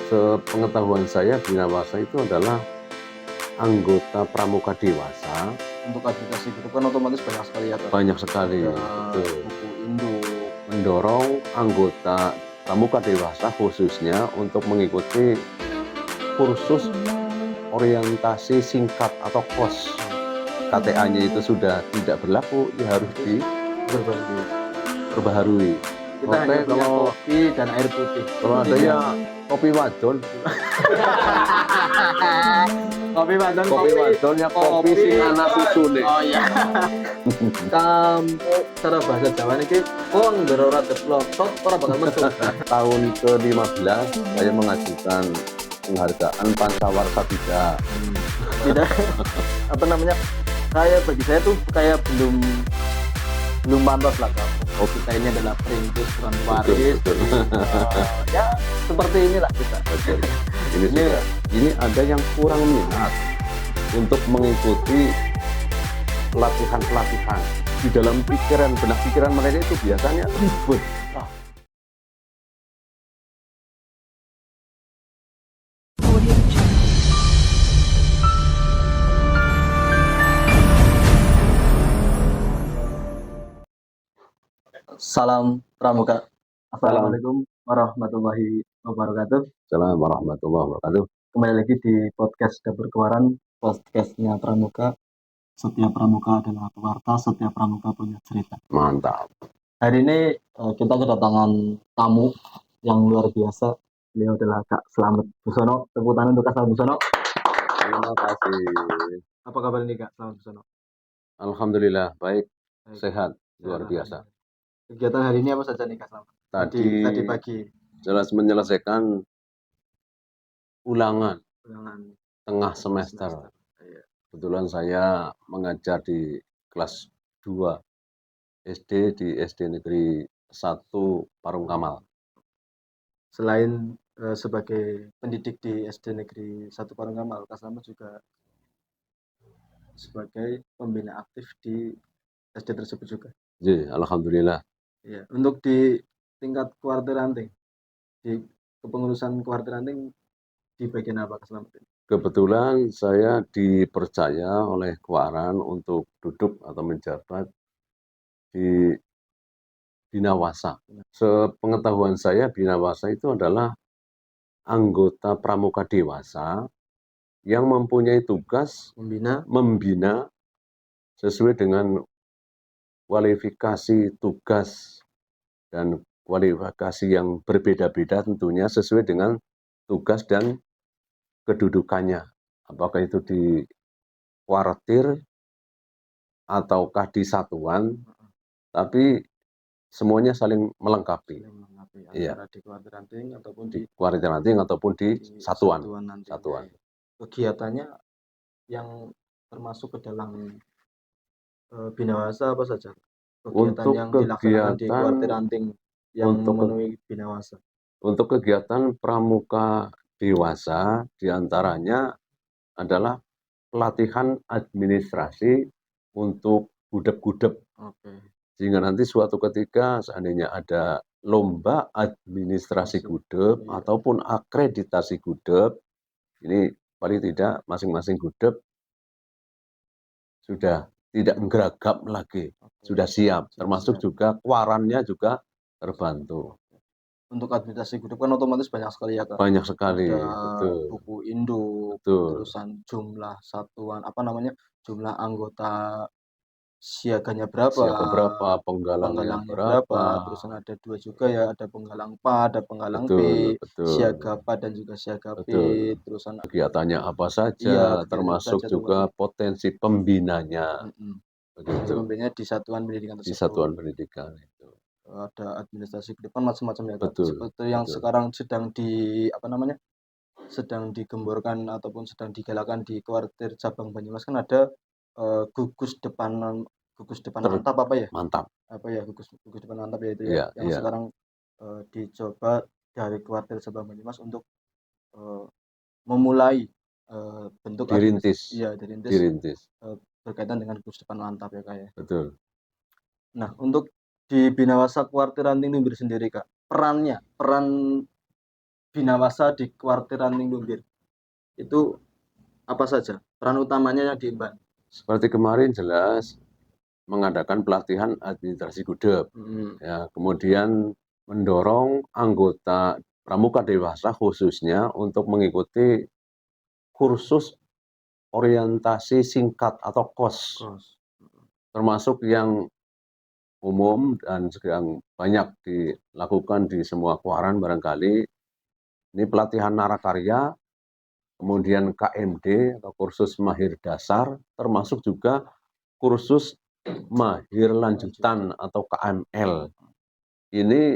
Sepengetahuan saya, Binawasa itu adalah anggota pramuka dewasa. Untuk aplikasi grup kan otomatis banyak sekali ya, Kak. Banyak sekali, Ada betul. buku induk. Mendorong anggota pramuka dewasa khususnya untuk mengikuti kursus orientasi singkat atau KOS. KTA-nya itu sudah tidak berlaku, ya harus diperbaharui. Kita hanya punya kopi dan air putih. Kalau adanya kopi wadon, kopi wadonnya kopi sing anak susune. Oh iya. Kamu cara bahasa Jawa niki wong ora deplotot ora bakal metu. Tahun ke-15 saya mengajukan penghargaan Pancawarsa 3. Tidak apa namanya? Bagi saya tuh kayak belum pantas lah, Kak. Oh, kita ini adalah perintis bukan waris. Ya seperti inilah kita. Ini ada yang kurang minat untuk mengikuti pelatihan di dalam benak pikiran mereka itu biasanya ribet. Salam Pramuka. Assalamualaikum warahmatullahi wabarakatuh. Assalamualaikum warahmatullahi wabarakatuh. Kembali lagi di podcast Dapur Kewaran, podcastnya Pramuka. Setiap pramuka adalah pewarta, setiap pramuka punya cerita. Mantap. Hari ini kita kedatangan tamu yang luar biasa. Beliau adalah Kak Slamet Busono. Tepuk tangan untuk Kak Slamet Busono. Terima kasih. Apa kabar ini, Kak Slamet Busono? Alhamdulillah baik. Sehat, luar biasa. Kegiatan hari ini apa saja nih, Kak Slamet? Tadi pagi. Jelas menyelesaikan ulangan tengah semester. Kebetulan saya mengajar di kelas 2 SD di SD Negeri 1 Parung Kamal. Selain sebagai pendidik di SD Negeri 1 Parung Kamal, Kak Slamet juga sebagai pembina aktif di SD tersebut juga. Ji, alhamdulillah. Ya, untuk di tingkat kuartir ranting, di kepengurusan kuartir ranting di bagian apa, Kak Slamet? Kebetulan saya dipercaya oleh Kewaran untuk duduk atau menjabat di Binawasa. Sepengetahuan saya, Binawasa itu adalah anggota pramuka dewasa yang mempunyai tugas membina sesuai dengan kualifikasi tugas dan kualifikasi yang berbeda-beda tentunya sesuai dengan tugas dan kedudukannya. Apakah itu di kuartir ataukah di satuan, tapi semuanya saling melengkapi. Antara di kuartir ranting ataupun di kuartir ranting ataupun di satuan. Kegiatannya yang termasuk ke dalam Binawasa apa saja? Kegiatan yang dilaksanakan di kuartir ranting yang memenuhi Binawasa. Untuk kegiatan pramuka dewasa diantaranya adalah pelatihan administrasi untuk gudeg-gudeg. Sehingga nanti suatu ketika seandainya ada lomba administrasi gudeg ataupun akreditasi gudeg, ini paling tidak masing-masing gudeg sudah tidak geragap lagi, sudah siap, termasuk juga Kewarannya juga terbantu. Untuk administrasi gudeg kan otomatis banyak sekali ya, Kak. Banyak sekali, betul. Buku induk, terusan jumlah satuan, jumlah anggota siaganya berapa, penggalangnya berapa, terusan ada 2 juga ya, ada penggalang PA, ada penggalang P, siaga PA dan juga siaga P, terusan kegiatannya apa saja, termasuk juga potensi pembinanya. Begitu. Pembinanya di satuan pendidikan tersebut. Di satuan pendidikan itu. Ada administrasi ke depan macam-macam ya, Kak. Seperti yang sekarang sedang sedang digemborkan ataupun sedang digalakan di kuartir cabang Banyumas kan ada gugus depan mantap apa ya? Mantap. Apa ya gugus depan mantap ya itu ya. Yang sekarang dicoba dari kuartir cabang Banyumas untuk memulai bentuk dirintis berkaitan dengan gugus depan mantap ya, Kak ya. Betul. Nah, untuk di Binawasa kuartir ranting Lumbir sendiri, Kak, peran binawasa di Kuartir Ranting Lumbir itu apa saja peran utamanya yang diemban? Seperti kemarin jelas mengadakan pelatihan administrasi gudeg, ya, kemudian mendorong anggota pramuka dewasa khususnya untuk mengikuti kursus orientasi singkat atau KOS, termasuk yang umum dan yang banyak dilakukan di semua kuaran barangkali. Ini pelatihan narakarya, kemudian KMD atau kursus mahir dasar, termasuk juga kursus mahir lanjutan atau KML. Ini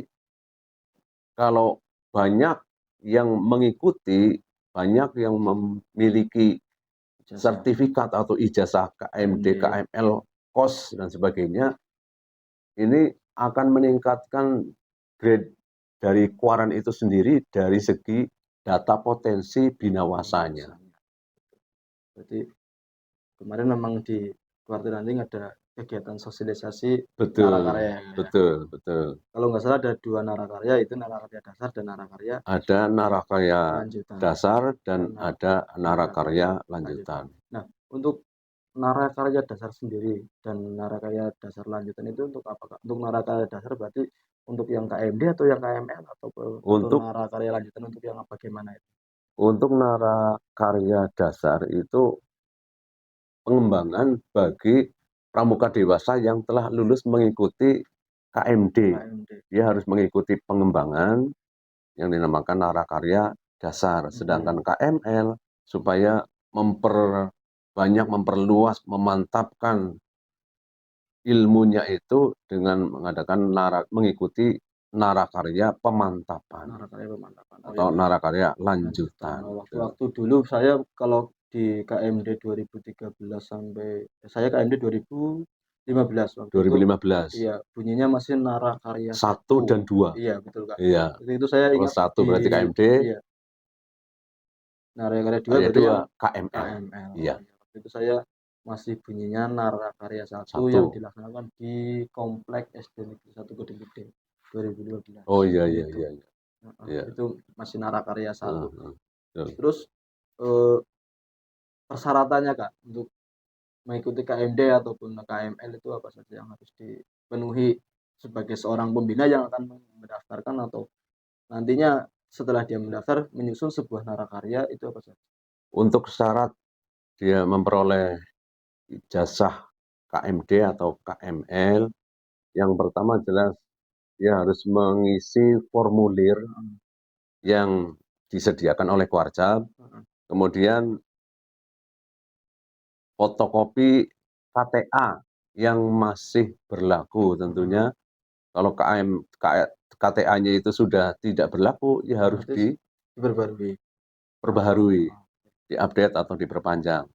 kalau banyak yang mengikuti, banyak yang memiliki sertifikat atau ijazah KMD, KML, KOS dan sebagainya, ini akan meningkatkan grade dari kuaran itu sendiri dari segi data potensi binawasanya. Jadi kemarin memang di Kuartir Ranting ada kegiatan sosialisasi narakarya. Betul. Kalau nggak salah ada 2 narakarya, itu narakarya dasar dan narakarya. Ada narakarya lanjutan. dasar dan ada narakarya lanjutan. Nah, untuk narakarya dasar sendiri dan narakarya dasar lanjutan itu untuk apa, Kak? Untuk narakarya dasar berarti untuk yang KMD atau yang KML atau narakarya lanjutan untuk yang bagaimana itu? Untuk narakarya dasar itu pengembangan bagi pramuka dewasa yang telah lulus mengikuti KMD. Dia harus mengikuti pengembangan yang dinamakan narakarya dasar. Sedangkan KML supaya memperluas, memantapkan ilmunya itu dengan mengikuti narakarya pemantapan. Atau narakarya lanjutan. Waktu dulu saya kalau di KMD 2013 sampai saya KMD 2015 waktu 2015. Iya, bunyinya masih narakarya 1 dan 2. Iya, betul, Kak. Iya. Itu saya ingat 1 berarti KMD. Iya. Narakarya 2 berarti KML. Iya. Waktu itu saya masih bunyinya narakarya 1 yang dilaksanakan di Komplek SD Negeri 1 Gede 2012. Oh iya. Itu masih narakarya 1. Terus persyaratannya, Kak, untuk mengikuti KMD ataupun KML itu apa saja yang harus dipenuhi sebagai seorang pembina yang akan mendaftarkan atau nantinya setelah dia mendaftar menyusun sebuah narakarya itu apa saja? Untuk syarat dia memperoleh ijazah KMD atau KML, yang pertama jelas dia harus mengisi formulir yang disediakan oleh Kuarjab, kemudian fotokopi KTA yang masih berlaku tentunya. Kalau KTA-nya itu sudah tidak berlaku, ya harus diperbaharui, diupdate atau diperpanjang.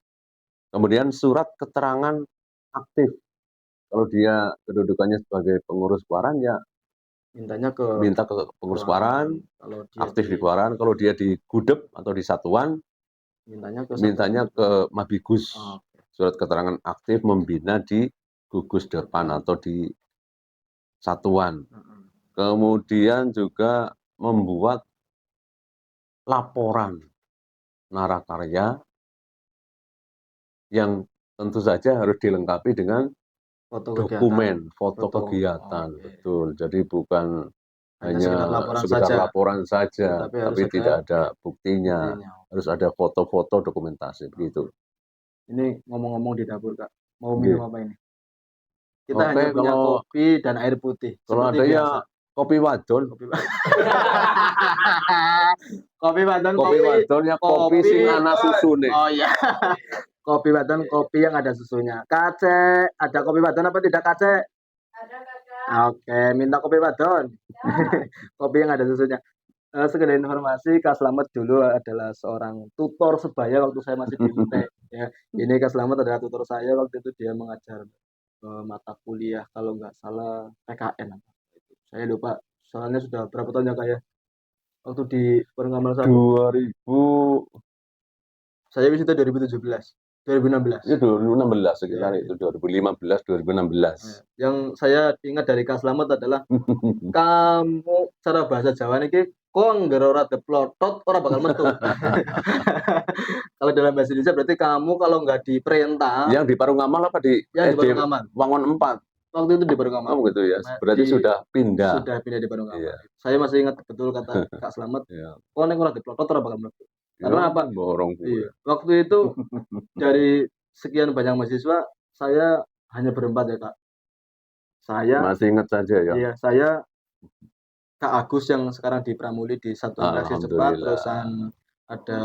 Kemudian surat keterangan aktif. Kalau dia kedudukannya sebagai pengurus kuaran, ya minta ke pengurus kuaran, aktif di kuaran. Kalau dia di gudeg atau di satuan, mintanya ke Mabigus. Surat keterangan aktif membina di gugus depan atau di satuan. Kemudian juga membuat laporan narakarya yang tentu saja harus dilengkapi dengan dokumen, foto kegiatan. Betul. Jadi bukan hanya sekedar laporan saja, tapi tidak ada buktinya. Harus ada foto-foto dokumentasi begitu. Ini ngomong-ngomong di dapur, Kak. Mau minum apa ini? Kita hanya punya kopi dan air putih. Kalau ada ya kopi wadon. Kopi wadon ya kopi sing ana susune. Oh iya. Kopi wadon, kopi yang ada susunya. Kace, ada kopi wadon apa tidak, Kace? Ada, Kakak. Oke, minta kopi wadon. Kopi yang ada susunya. Sekedar informasi, Kak Slamet dulu adalah seorang tutor sebaya waktu saya masih di UT. Ya, ini Kak Slamet adalah tutor saya waktu itu, dia mengajar mata kuliah kalau nggak salah PKN. Saya lupa, soalnya sudah berapa tahun ya, Kak ya? Waktu di Purngamal 1. 2000. Saya wisuda 2017. 2016. Ya 2016 sekitar itu 2015 2016. Yang saya ingat dari Kak Slamet adalah kamu cara bahasa Jawa ini kon ora deplotot ora bakal metu. Kalau dalam bahasa Indonesia berarti kamu kalau nggak diperintah. Yang di Parungamal apa di Yang di Parungamal. Wangon 4? Waktu itu di Parungamal. Oh gitu ya. Berarti sudah pindah. Sudah pindah di Parungamal. Iya. Saya masih ingat betul kata Kak Slamet. Iya. Kon ora deplotot ora bakal metu. Karena apa? Borong. Iya. Waktu itu dari sekian banyak mahasiswa saya hanya berempat ya Kak. Saya masih ingat saja ya. Iya, saya Kak Agus yang sekarang di Pramuli di Satuan Reaksi Cepat, terusan ada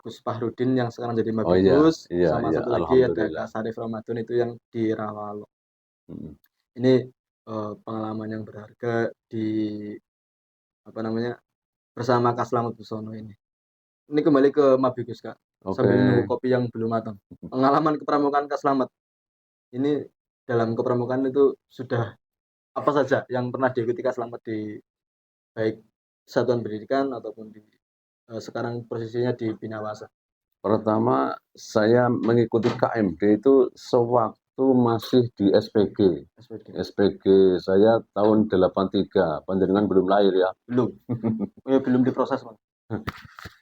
Gus Fahrudin yang sekarang jadi Mabibus, sama satu lagi ada Kak Sarif Ramadan itu yang di Rawalo. Ini pengalaman yang berharga di bersama Kak Slamet Busono ini. Ini kembali ke Mabibus Kak, sambil menunggu kopi yang belum matang. Pengalaman kepramukaan Kak Slamet ini dalam kepramukaan itu sudah apa saja yang pernah diikuti Kak Slamet di baik satuan pendidikan ataupun di sekarang posisinya di Binawasa? Pertama saya mengikuti KMD itu sewaktu masih di SPG. SPG saya tahun 83, panjenengan belum lahir ya? Belum. Ya, belum diproses Mas.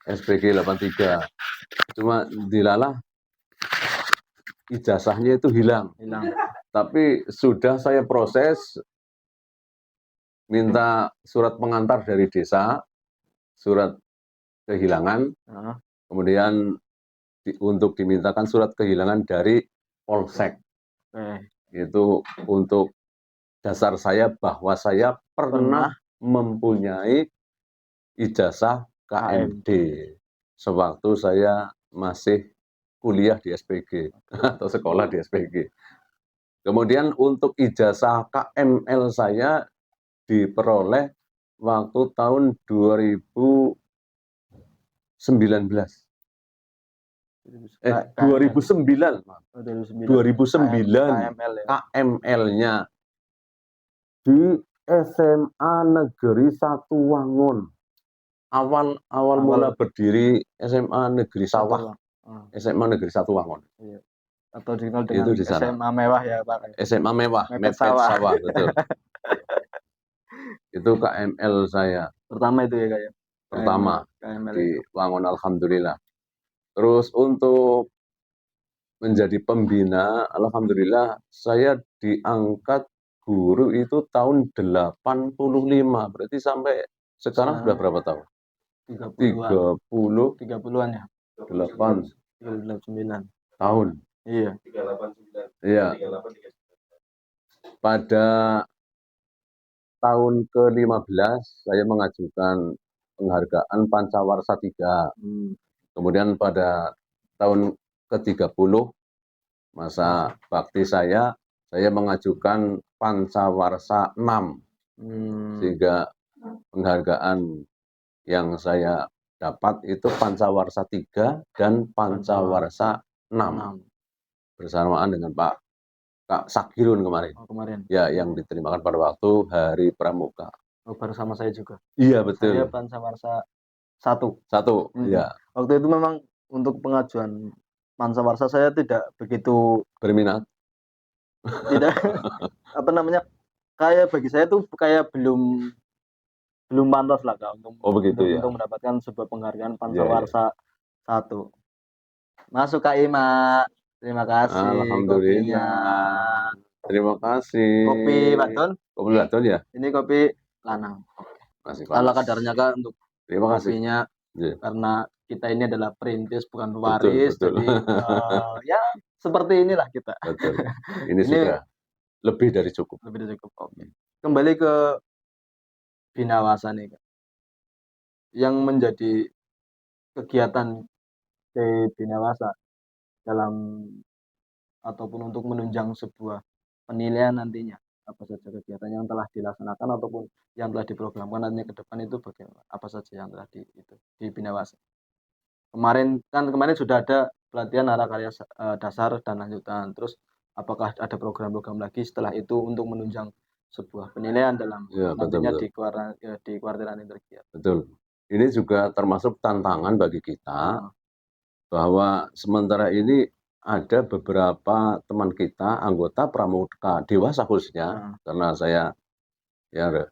SPG 83. Cuma dilalah ijazahnya itu hilang. Tapi sudah saya proses, minta surat pengantar dari desa, surat kehilangan, kemudian untuk dimintakan surat kehilangan dari Polsek. Itu untuk dasar saya bahwa saya pernah mempunyai ijazah KMD sewaktu saya masih kuliah di SPG atau sekolah di SPG. Kemudian untuk ijazah KML saya diperoleh waktu tahun 2019. 2009 KML-nya di SMA Negeri 1 Wangon. Awal mula berdiri SMA Negeri Sawah. SMA Negeri 1 Wangon. Iya. Atau dikenal dengan SMA mewah ya Pak. SMA mewah, Mepet Sawah, betul. Itu KML saya. Pertama itu ya Kak ya? Pertama KML di Wangon, alhamdulillah. Terus untuk menjadi pembina, alhamdulillah saya diangkat guru itu tahun 85. Berarti sampai sekarang sudah berapa tahun? 30-an ya. 39 tahun. Iya. 389. Iya. Pada tahun ke-15 saya mengajukan penghargaan Pancawarsa 3. Kemudian pada tahun ke-30 masa bakti saya mengajukan Pancawarsa 6. Sehingga penghargaan yang saya dapat itu Pancawarsa 3 dan Pancawarsa 6. Bersamaan dengan Kak Sakirun kemarin. Ya, yang diterimakan pada waktu Hari Pramuka. Bersama saya juga. Iya, betul. Saya Pancawarsa 1. Iya. Waktu itu memang untuk pengajuan Pancawarsa saya tidak begitu berminat. Tidak kayak bagi saya tuh kayak belum pantas lah Kak untuk mendapatkan sebuah penghargaan Pancawarsa 1. Masuk Kak Ima. Terima kasih. Alhamdulillah. Terima kasih. Kopi Baton? Kopi Baton ya? Ini kopi Lanang. Kalau kadarnya Kak untuk kopinya, karena kita ini adalah perintis bukan waris, betul. Jadi ya seperti inilah kita. Betul. Ini sudah lebih dari cukup. Oke. Kembali ke Binawasa nih Kak. Yang menjadi kegiatan di Binawasa dalam ataupun untuk menunjang sebuah penilaian nantinya, apa saja kegiatan yang telah dilaksanakan ataupun yang telah diprogramkan nantinya ke depan itu bagaimana, apa saja yang telah di Binawasa. Kemarin sudah ada pelatihan Harakarya dasar dan lanjutan, terus apakah ada program-program lagi setelah itu untuk menunjang sebuah penilaian dalam nantinya di kuartiran intergiat. Betul. Ini juga termasuk tantangan bagi kita bahwa sementara ini ada beberapa teman kita anggota pramuka dewasa khususnya, karena saya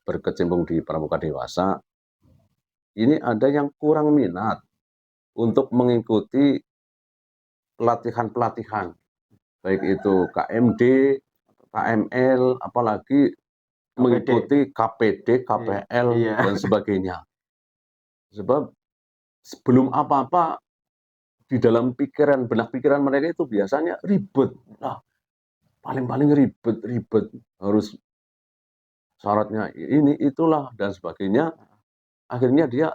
berkecimpung di pramuka dewasa, ini ada yang kurang minat untuk mengikuti pelatihan-pelatihan, baik itu KMD, KML, apalagi mengikuti KPD, KPL, Iya. dan sebagainya. Sebab sebelum apa-apa di dalam benak pikiran mereka itu biasanya ribet. Nah, paling-paling ribet, harus syaratnya ini, itulah, dan sebagainya. Akhirnya dia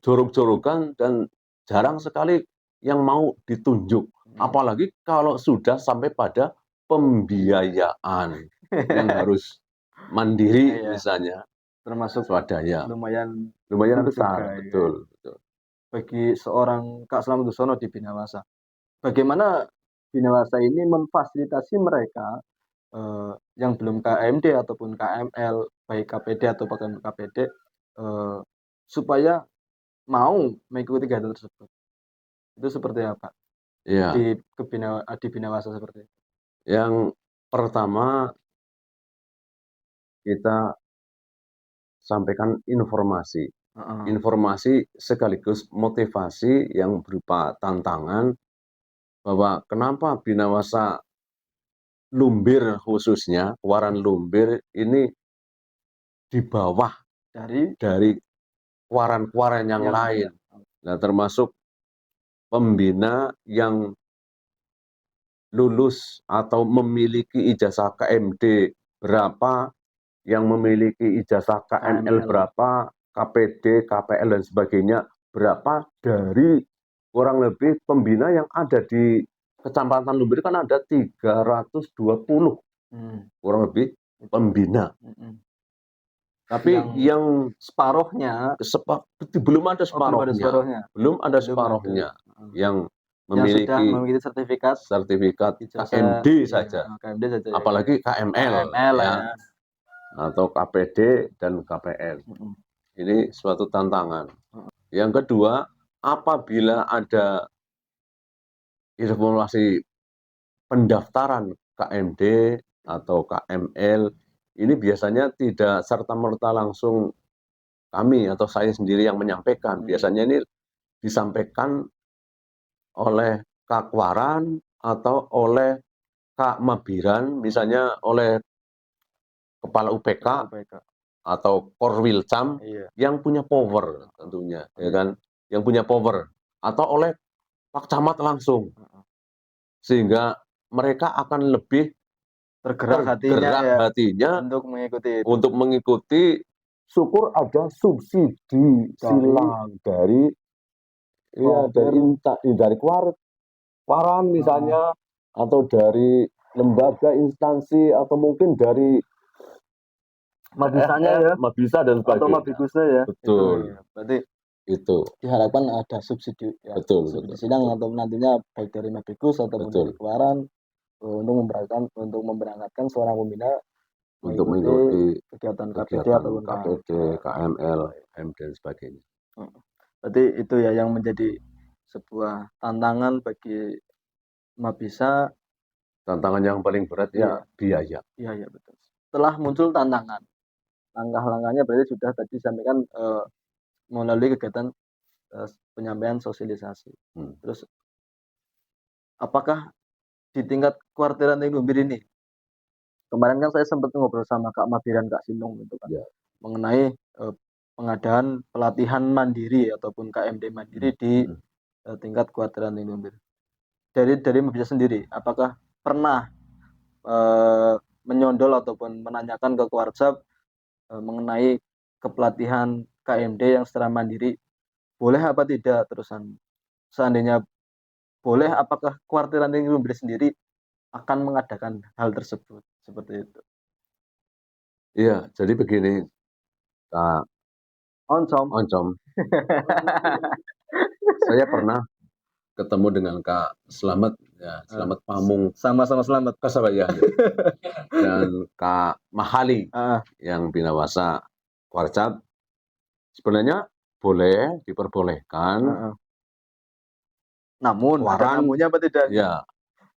jorok-jorokan dan jarang sekali yang mau ditunjuk. Apalagi kalau sudah sampai pada pembiayaan yang harus mandiri Iya. misalnya, Termasuk swadaya. lumayan Besar, juga, betul. bagi seorang Kak Slamet Dusono di Binawasa. Bagaimana Binawasa ini memfasilitasi mereka yang belum KMD ataupun KML, baik KPD atau bahkan KPD, supaya mau mengikuti kegiatan tersebut. Itu seperti apa Iya. di Binawasa seperti itu? Yang pertama, kita sampaikan informasi. Informasi sekaligus motivasi yang berupa tantangan bahwa kenapa Binawasa Lumbir, khususnya Waran Lumbir ini di bawah dari waran-waran yang lain. Nah, termasuk pembina yang lulus atau memiliki ijazah KMD berapa, yang memiliki ijazah KML berapa, KPD, KPL, dan sebagainya berapa, dari kurang lebih pembina yang ada di Kecamatan Lumbir kan ada 320 kurang lebih pembina. Tapi yang separohnya belum ada separohnya. Yang memiliki sertifikat KMD saja. Apalagi KML ya. Atau KPD dan KPL. Ini suatu tantangan. Yang kedua, apabila ada informasi pendaftaran KMD atau KML, ini biasanya tidak serta-merta langsung kami atau saya sendiri yang menyampaikan. Biasanya ini disampaikan oleh Kak Waran atau oleh Kak Mabiran, misalnya oleh Kepala UPK atau Korwilcam yang punya power tentunya, ya kan, yang punya power, atau oleh Pak Camat langsung, sehingga mereka akan lebih tergerak hatinya untuk mengikuti. Syukur ada subsidi silang dari Waran misalnya, atau dari lembaga instansi, atau mungkin dari Mabisa dan sebagainya. Atau Mabigusnya ya. Betul. Berarti itu diharapkan ada subsidi ya. Betul. Sidang atau nantinya baik dari Mabigus ataupun dari Waran untuk memberangkatkan seorang pembina untuk mengikuti kegiatan KPD ataupun KPD, KML, KMD dan sebagainya. Berarti itu ya yang menjadi sebuah tantangan bagi Mabisa. Tantangan yang paling berat ya biaya. Iya, betul. Setelah muncul tantangan, langkah-langkahnya berarti sudah tadi sampaikan melalui kegiatan penyampaian sosialisasi. Terus apakah di tingkat kuartiran Lumbir ini, kemarin kan saya sempat ngobrol sama Kak Mabiran, Kak Sinung gitu kan, mengenai pengadaan pelatihan mandiri ataupun KMD mandiri di tingkat kuartiran Lumbir. Dari Mabisa sendiri, apakah pernah menyondol ataupun menanyakan ke Kuarcap mengenai kepelatihan KMD yang secara mandiri boleh apa tidak, terusan seandainya boleh, apakah kuartiran Lumbir sendiri akan mengadakan hal tersebut seperti itu? Iya, jadi begini, Kak Oncom. Saya pernah ketemu dengan Kak Slamet, ya, Slamet Pamung, sama-sama Slamet Kasabaya, dan Kak Mahali yang Binawasa Kuarcap. Sebenarnya boleh, diperbolehkan. Namun Waran, namunnya apa tidak? Ya,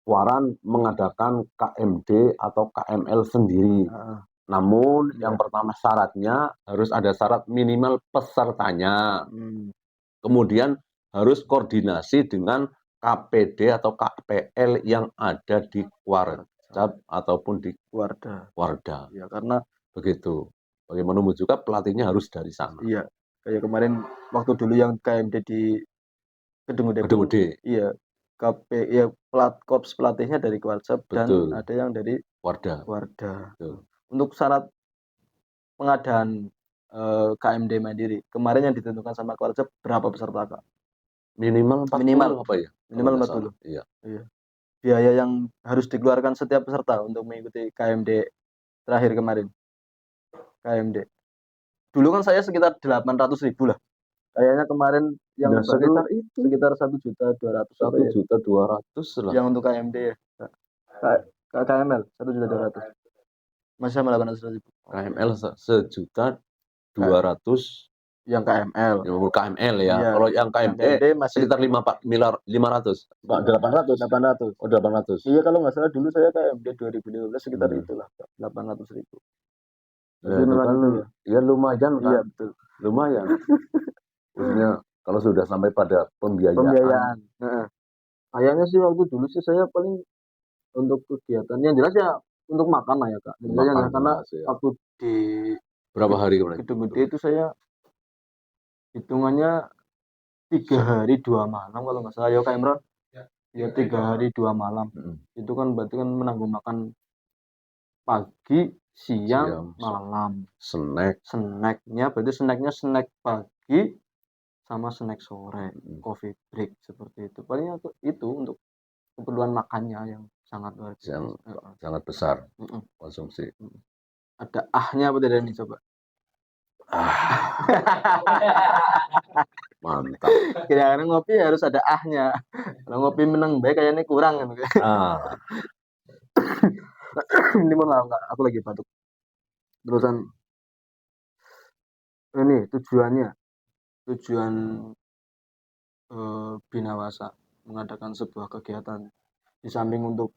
Waran mengadakan KMD atau KML sendiri. Namun Iya. yang pertama syaratnya harus ada syarat minimal pesertanya. Hmm. Kemudian harus koordinasi dengan KPD atau KPL yang ada di Warcap ataupun di Wardah. Wardah. Ya karena Begitu. Bagaimanapun juga pelatihnya harus dari sana. iya kayak kemarin waktu dulu yang KMD di Kedung Gede Gedung pun Gede, iya ya korps pelatihnya dari Warcap dan betul. ada yang dari Wardah, Wardah. betul. Untuk syarat pengadaan KMD Mandiri kemarin yang ditentukan sama Warcap berapa peserta Kak? Minimal 40 Minimal apa ya? Kalau minimal nggak 40. salah. Iya. Iya. Biaya yang harus dikeluarkan setiap peserta untuk mengikuti KMD terakhir kemarin. KMD. Dulu kan saya sekitar 800.000 lah. Kayaknya kemarin yang Nah, baru sekitar itu sekitar 1.200.000 apa ya? 1.200.000 lah. Yang untuk KMD ya. KML 1.200.000. Masih sama 800.000. KML 1.200.000 Yang KML. yang KML ya. Iya. Kalau yang Yang KMD KMD masih sekitar 500. Pak 800. 800. Oh, 800. Iya kalau nggak salah dulu saya KMD 2015 sekitar itulah 800.000. Ya, Jadi itu memang kan itu ya. ya lumayan kan. Iya betul. Lumayan. Khususnya kalau sudah sampai pada pembiayaan. Pembiayaan. Heeh. Kayaknya sih waktu dulu sih saya paling untuk kegiatan yang jelas ya untuk makan lah ya Kak. Makan Karena jelas, ya. waktu di Berapa hari kemarin? Gedung Gede itu saya hitungannya 3 hari 2 malam kalau nggak salah ya Kak Imron. Ya 3 hari 2 malam. Itu kan berarti kan menanggung makan pagi, siang, malam. Snacknya berarti snack pagi sama snack sore, coffee break seperti itu. Paling itu untuk keperluan makannya yang sangat luar biasa. Yang sangat besar konsumsi. Ada ahnya apa tidak nih coba? Mantap. Kira-kira ngopi harus ada ahnya. Kalau ngopi meneng baik kayaknya kurang kan. Ini maaf Kak, aku lagi batuk. Terusan ini tujuan Binawasa mengadakan sebuah kegiatan di samping untuk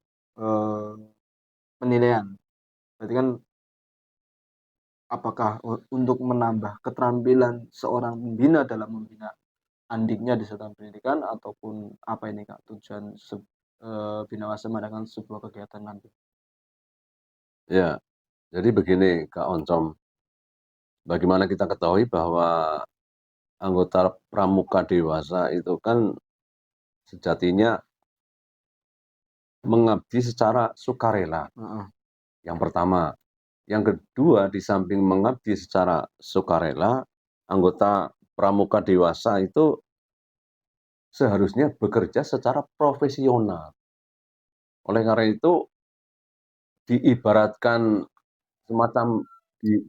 penilaian. Berarti kan apakah untuk menambah keterampilan seorang pembina dalam membina andiknya di satuan pendidikan ataupun apa ini Kak tujuan Binawasa mengadakan sebuah kegiatan nanti? Ya, jadi begini Kak Oncom. Bagaimana kita ketahui bahwa anggota pramuka dewasa itu kan sejatinya mengabdi secara sukarela. Yang pertama. Yang kedua, di samping mengabdi secara sukarela, anggota pramuka dewasa itu seharusnya bekerja secara profesional. Oleh karena itu, diibaratkan semacam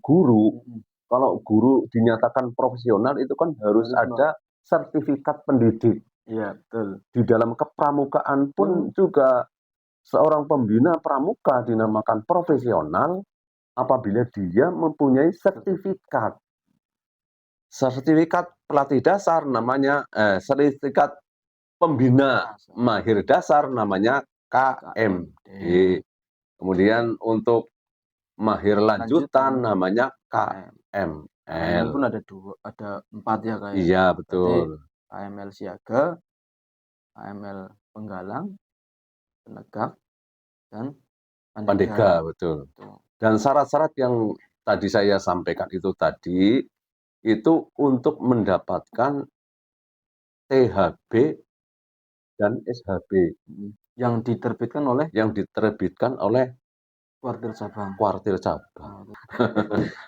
guru, kalau guru dinyatakan profesional itu kan harus ada sertifikat pendidik. Iya, betul. Di dalam kepramukaan pun juga seorang pembina pramuka dinamakan profesional apabila dia mempunyai sertifikat pelatih dasar namanya sertifikat pembina mahir dasar namanya KMD. Kemudian untuk mahir lanjutan namanya KML. KML pun ada 4 ya Kak. Iya, betul. KML siaga, KML penggalang, penegak, dan pandega, betul. Dan syarat-syarat yang tadi saya sampaikan itu tadi itu untuk mendapatkan THB dan SHB yang diterbitkan oleh kuartir cabang.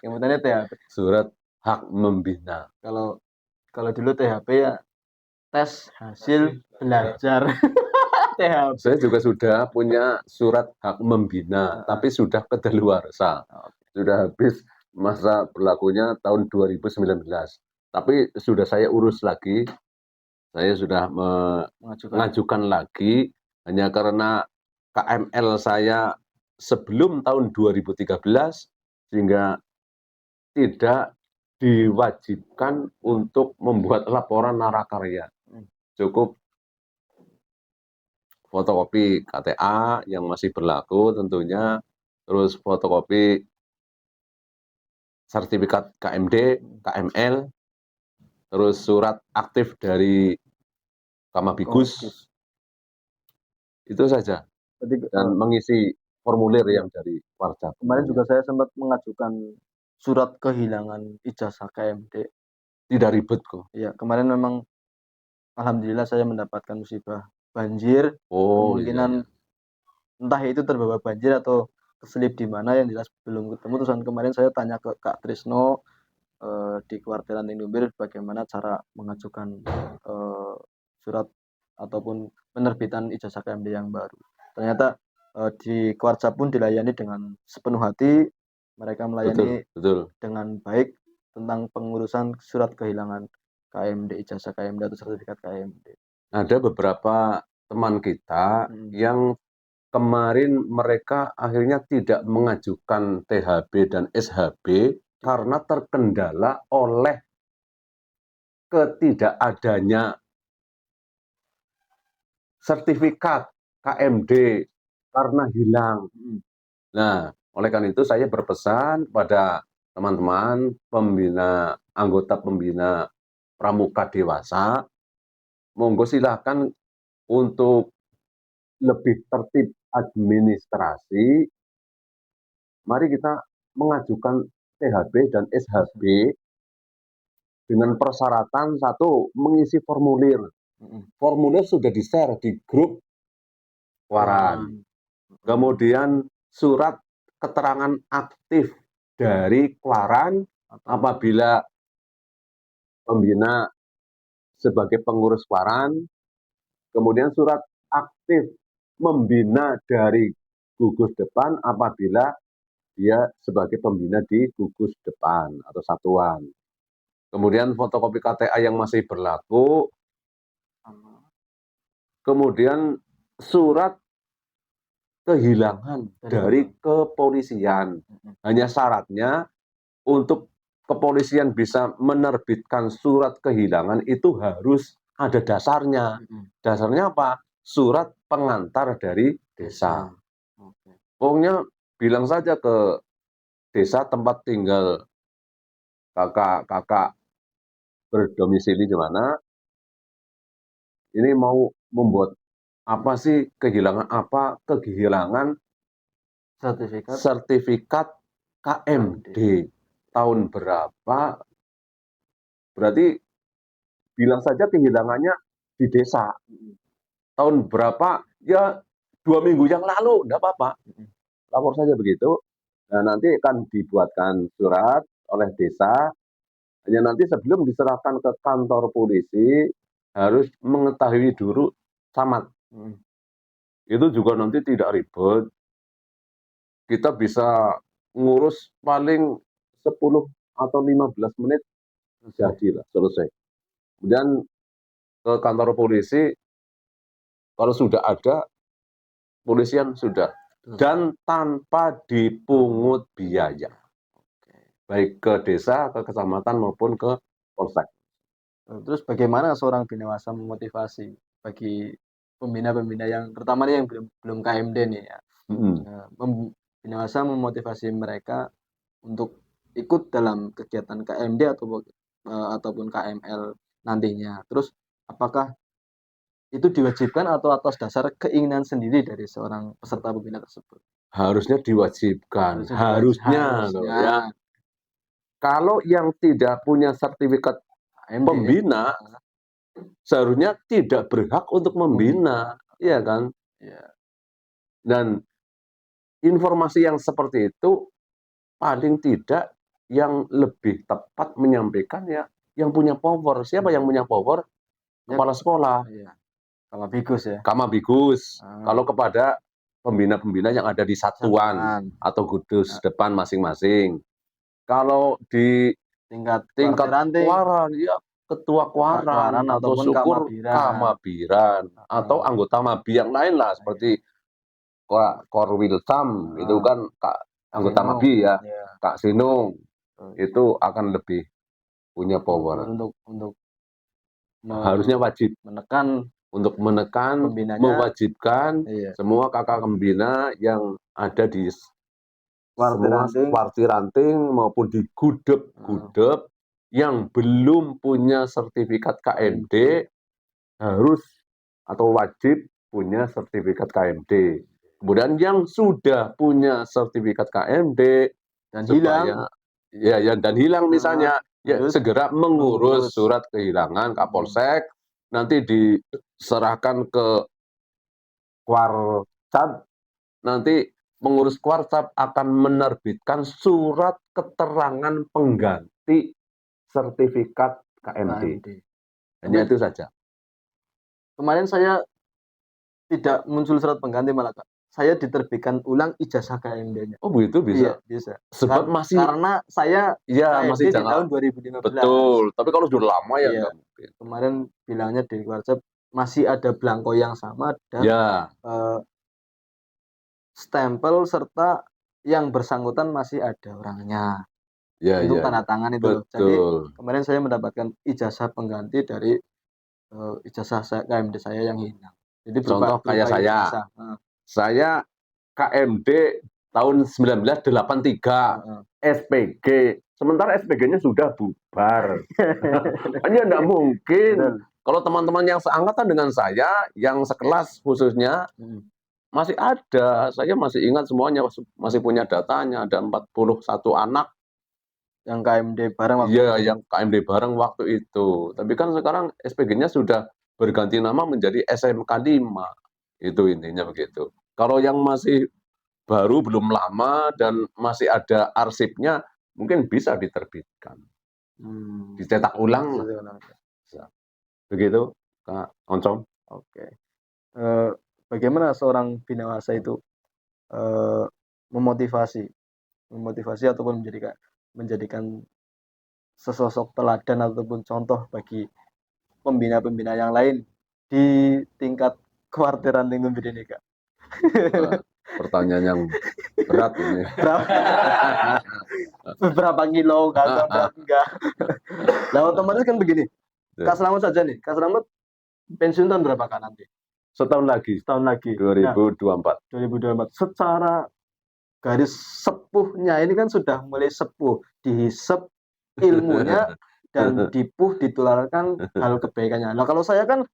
Yang pertama THB, surat hak membina. Kalau dulu THB ya tes hasil belajar. THB. Saya juga sudah punya surat hak membina, tapi sudah kedaluarsa. Sudah habis masa berlakunya tahun 2019. Tapi sudah saya urus lagi. Saya sudah mengajukan lagi hanya karena KML saya sebelum tahun 2013 sehingga tidak diwajibkan untuk membuat laporan narakarya. Cukup fotokopi KTA yang masih berlaku tentunya, terus fotokopi sertifikat KMD, KML, terus surat aktif dari Kamabigus, itu saja. Dan mengisi formulir yang dari Warcap. Kemarin juga saya sempat mengajukan surat kehilangan ijazah KMD. Tidak ribet kok. Iya, kemarin memang alhamdulillah saya mendapatkan musibah banjir. Kemungkinan entah itu terbawa banjir atau keselip di mana, yang jelas belum ketemu. Terusan kemarin saya tanya ke Kak Trisno di Kuarteran Indubir bagaimana cara mengajukan surat ataupun penerbitan ijazah KMD yang baru. Ternyata di Kuarsa pun dilayani dengan sepenuh hati, mereka melayani betul. dengan baik tentang pengurusan surat kehilangan KMD, ijazah KMD atau sertifikat KMD. Ada beberapa teman kita yang kemarin mereka akhirnya tidak mengajukan THB dan SHB karena terkendala oleh ketidakadanya sertifikat KMD karena hilang. Nah, oleh karena itu saya berpesan pada teman-teman pembina, anggota pembina pramuka dewasa, monggo silahkan untuk lebih tertib administrasi. Mari kita mengajukan THB dan SHB dengan persyaratan satu, mengisi formulir. Formulir sudah di-share di grup Waran. Kemudian surat keterangan aktif dari Waran apabila pembina sebagai pengurus Waran. Kemudian surat aktif membina dari gugus depan apabila dia sebagai pembina di gugus depan atau satuan. Kemudian fotokopi KTA yang masih berlaku. Kemudian surat kehilangan dari kepolisian. Hanya syaratnya untuk kepolisian bisa menerbitkan surat kehilangan itu harus ada dasarnya. Dasarnya apa? Surat pengantar dari desa. Pokoknya bilang saja ke desa tempat tinggal kakak berdomisili di mana, ini mau membuat apa sih, kehilangan apa? Kehilangan sertifikat KMD. Tahun berapa? Berarti bilang saja kehilangannya di desa. Tahun berapa? Ya 2 minggu yang lalu, enggak apa-apa. Lapor saja begitu. Nah, nanti akan dibuatkan surat oleh desa. Hanya nanti sebelum diserahkan ke kantor polisi harus mengetahui dulu camat. Itu juga nanti tidak ribet. Kita bisa ngurus paling 10 atau 15 menit jadilah, selesai. Kemudian ke kantor polisi, kalau sudah ada, polisian sudah. Dan tanpa dipungut biaya. Baik ke desa, ke kecamatan maupun ke polsek. Terus bagaimana seorang binawasa memotivasi bagi pembina-pembina yang terutama yang belum KMD nih ya. Binawasa memotivasi mereka untuk ikut dalam kegiatan KMD ataupun KML nantinya. Terus apakah itu diwajibkan atau atas dasar keinginan sendiri dari seorang peserta pembina tersebut? Harusnya diwajibkan. Harusnya. Ya. Kalau yang tidak punya sertifikat pembina, seharusnya tidak berhak untuk membina, ya kan? Ya. Dan informasi yang seperti itu paling tidak yang lebih tepat menyampaikan ya yang punya power. Siapa yang punya power? Kepala sekolah. Iya. Kamabigus ya. Kamabigus. Kalau kepada pembina-pembina yang ada di satuan atau gugus depan masing-masing. Kalau di tingkat Waran, ya ketua Waran atau syukur Kamabiran atau anggota Mabi yang lain lah, seperti Korwilsam itu kan anggota Mabi ya, Kak Sinung itu akan lebih punya power. Untuk harusnya wajib menekan mewajibkan semua kakak pembina yang ada di semua kwartiranting maupun di gudeg-gudeg yang belum punya sertifikat KMD harus atau wajib punya sertifikat KMD. Kemudian yang sudah punya sertifikat KMD dan supaya hilang, dan hilang misalnya, segera mengurus surat kehilangan Kapolsek, nanti diserahkan ke Kwarcap, nanti pengurus Kwarcap akan menerbitkan surat keterangan pengganti sertifikat KMD. Hanya itu saja. Kemarin saya tidak muncul surat pengganti, malah Kak. Saya diterbitkan ulang ijazah KMD-nya. Oh begitu bisa? Iya, bisa. Sebab karena saya masih di tahun 2015. Betul, tapi kalau sudah lama ya nggak mungkin. Kemarin bilangnya di WhatsApp masih ada belangko yang sama dan stempel serta yang bersangkutan masih ada orangnya. Untuk tanda tangan itu loh. Jadi kemarin saya mendapatkan ijazah pengganti dari ijazah KMD saya yang hilang. Jadi contoh kayak saya KMD tahun 1983 SPG, sementara SPG-nya sudah bubar. Hanya enggak mungkin. Kalau teman-teman yang seangkatan dengan saya, yang sekelas khususnya, masih ada. Saya masih ingat semuanya, masih punya datanya, ada 41 anak yang KMD bareng waktu itu. Yang KMD bareng waktu itu. Tapi kan sekarang SPG-nya sudah berganti nama menjadi SMK 5. Itu intinya begitu. Kalau yang masih baru, belum lama dan masih ada arsipnya, mungkin bisa diterbitkan. Dicetak ulang. Begitu, Kak Oncom. Oke. Bagaimana seorang binawasa itu memotivasi ataupun menjadikan sesosok teladan ataupun contoh bagi pembina-pembina yang lain di tingkat Kwartiranting Umbir ini, Kak? Pertanyaan yang berat ini. Berapa kilo, berat enggak? Nah, otomatis kan begini. Kak Slamet saja nih. Kak Slamet pensiun tahun berapa Kak nanti? Setahun lagi. 2024. 2024. Secara garis sepuhnya ini kan sudah mulai sepuh, dihisap ilmunya dan dipuh ditularkan hal kebaikannya. Nah, kalau saya kan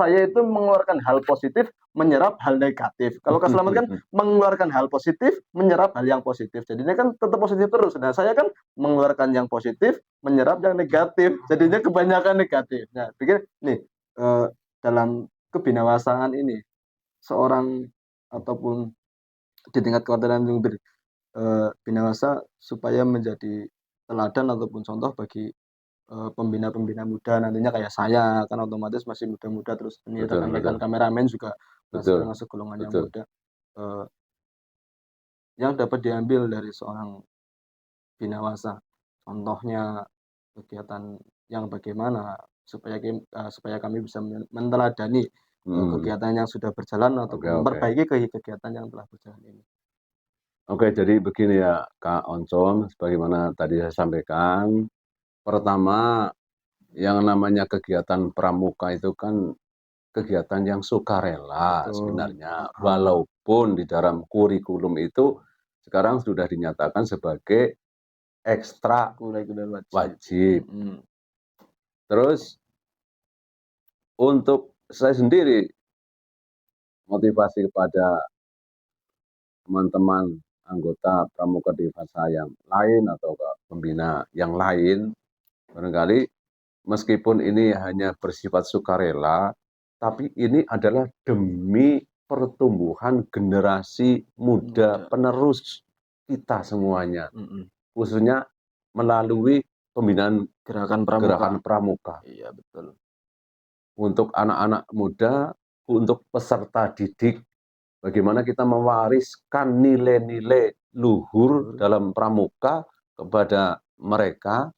itu mengeluarkan hal positif, menyerap hal negatif. Kalau Kak Slamet kan mengeluarkan hal positif, menyerap hal yang positif. Jadinya kan tetap positif terus. Nah, saya kan mengeluarkan yang positif, menyerap yang negatif. Jadinya kebanyakan negatif. Nah, pikir nih dalam kebinawasaan ini, seorang ataupun di tingkat Kwartiranting Umbir, binawasa supaya menjadi teladan ataupun contoh bagi pembina-pembina muda nantinya kayak saya, kan otomatis masih muda-muda, terus ini rekan-rekan kameramen juga masuk golongan yang muda. Yang dapat diambil dari seorang binawasa, contohnya kegiatan yang bagaimana supaya kami bisa meneladani kegiatan yang sudah berjalan atau memperbaiki kegiatan yang telah berjalan ini. Oke, jadi begini ya Kak Oncom, sebagaimana tadi saya sampaikan, pertama yang namanya kegiatan pramuka itu kan kegiatan yang sukarela sebenarnya, walaupun di dalam kurikulum itu sekarang sudah dinyatakan sebagai ekstra wajib. Terus untuk saya sendiri, motivasi kepada teman-teman anggota pramuka dewasa yang lain atau pembina yang lain, barangkali meskipun ini hanya bersifat sukarela, tapi ini adalah demi pertumbuhan generasi muda penerus kita semuanya, khususnya melalui pembinaan gerakan pramuka. Iya, betul. Untuk anak-anak muda, untuk peserta didik, bagaimana kita mewariskan nilai-nilai luhur dalam pramuka kepada mereka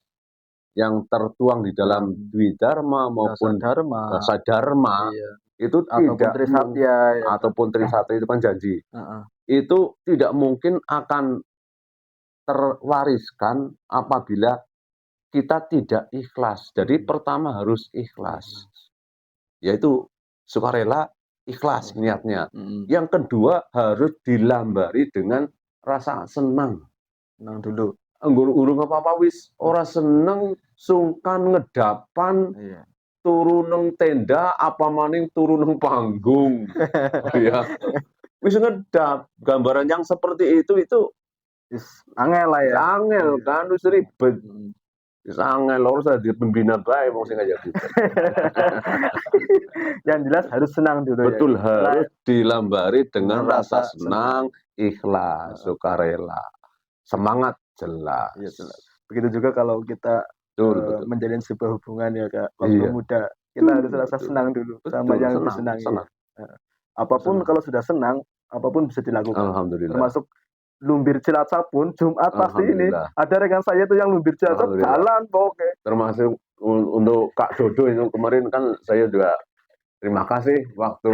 yang tertuang di dalam Dwi Dharma maupun Dasa Dharma, itu ataupun Trisatya itu kan janji. Itu tidak mungkin akan terwariskan apabila kita tidak ikhlas. Jadi pertama harus ikhlas, yaitu sukarela, ikhlas niatnya. Yang kedua harus dilambari dengan rasa senang. Senang dulu. Urung apa-apa wis ora seneng, sungkan ngedapan, Iya. turu nang tenda, apa maning turu nang panggung. Ya. Wis ngedap. Gambaran yang seperti itu Wis angel lah ya. angel Iya. kan, wis ribet. Hmm. Wis angel lho dadi pembina bae wong sing kaya gitu. Yang jelas harus senang dulu ya. Betul, harus dilambari dengan Rasa rasa senang, ikhlas, sukarela, semangat jelas. Iya jelas. Begitu juga kalau kita Betul. menjalin sebuah hubungan ya Kak, waktu Iya. muda, kita harus rasa Betul. senang dulu sama Betul, yang senang. disenangi. Senang. Apapun Senang. kalau sudah senang, apapun bisa dilakukan. Alhamdulillah. Termasuk lumbir Cilacap pun Jumat pasti ini Alhamdulillah. ada rekan saya tuh yang lumbir Cilacap Alhamdulillah. jalan pokoknya. Termasuk untuk Kak Dodo itu kemarin kan saya juga terima kasih waktu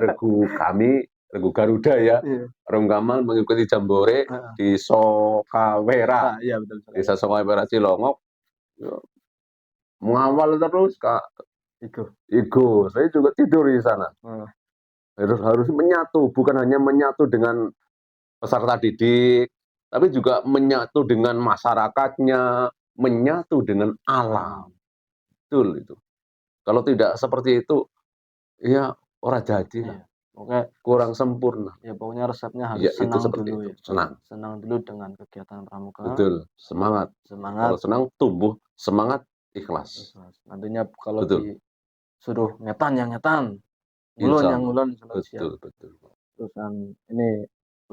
regu kami, regu Garuda ya, Iya. Ronggamal mengikuti jambore di Sokawera, Iya betul. desa Sokawera Cilongok. Mengawal terus Kak Igo, saya juga tidur di sana. Harus menyatu, bukan hanya menyatu dengan peserta didik, tapi juga menyatu dengan masyarakatnya, menyatu dengan alam. Betul itu. Kalau tidak seperti itu, ya ora jadi lah. Oke, kurang sempurna. Ya pokoknya resepnya harus Ya, itu senang seperti dulu itu. ya. Senang. Senang dulu dengan kegiatan pramuka. Betul, semangat. Kalau senang tumbuh semangat, ikhlas. Nantinya kalau Betul. disuruh ngetan yang ngetan, ngulon Insya yang ngulon selalu siap. Betul. Terusan ini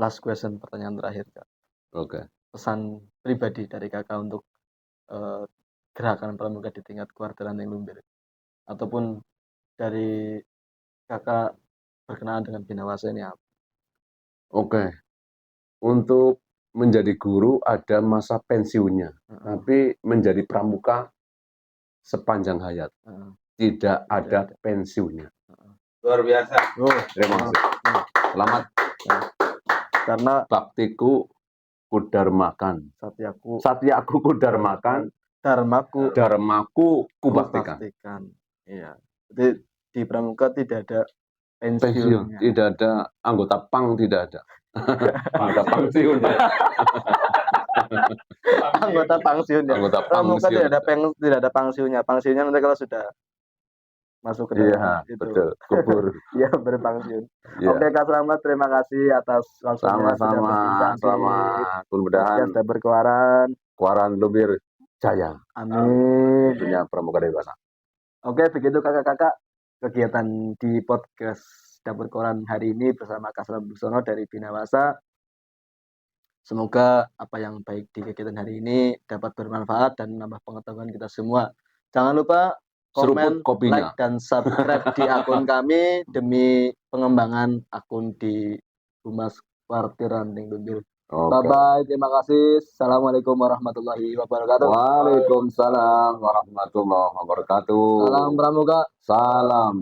last question, pertanyaan terakhir Kak. Oke. Pesan pribadi dari Kakak untuk gerakan pramuka di tingkat Kuarda Ranting Lumbir, ataupun dari Kakak berkenaan dengan Binawasa ini apa? Oke. Untuk menjadi guru ada masa pensiunnya, tapi menjadi pramuka sepanjang hayat. Tidak ada pensiunnya. Luar biasa. Terima kasih. Selamat. Karena baktiku kudarmakan. Satyaku kudarmakan. Dharmaku kubaktikan. Iya. Jadi di pramuka tidak ada pensiun. Tidak ada anggota pang, tidak ada. Anggota pensiun. Anggota pensiun ya. Anggota pramuka pensiun. tidak ada pensiunnya. Pensiunnya nanti kalau sudah masuk ke dalam itu. Betul. Kubur. Iya, berpensiun. Ya. Oke Kak Slamet, terima kasih atas waktunya sudah berbincang di podcast Dapur Kuaran Lumbir Jaya. Amin. Dunia pramuka dewasa. Oke, begitu kakak-kakak kegiatan di podcast Dapur Koran hari ini bersama Kak Slamet Buksono dari Binawasa. Semoga apa yang baik di kegiatan hari ini dapat bermanfaat dan menambah pengetahuan kita semua. Jangan lupa komen, like, dan subscribe di akun kami demi pengembangan akun di Humas Kuartir Ranting Lumbir. Bye-bye, terima kasih. Assalamualaikum warahmatullahi wabarakatuh. Waalaikumsalam warahmatullahi wabarakatuh. Salam pramuka. Salam.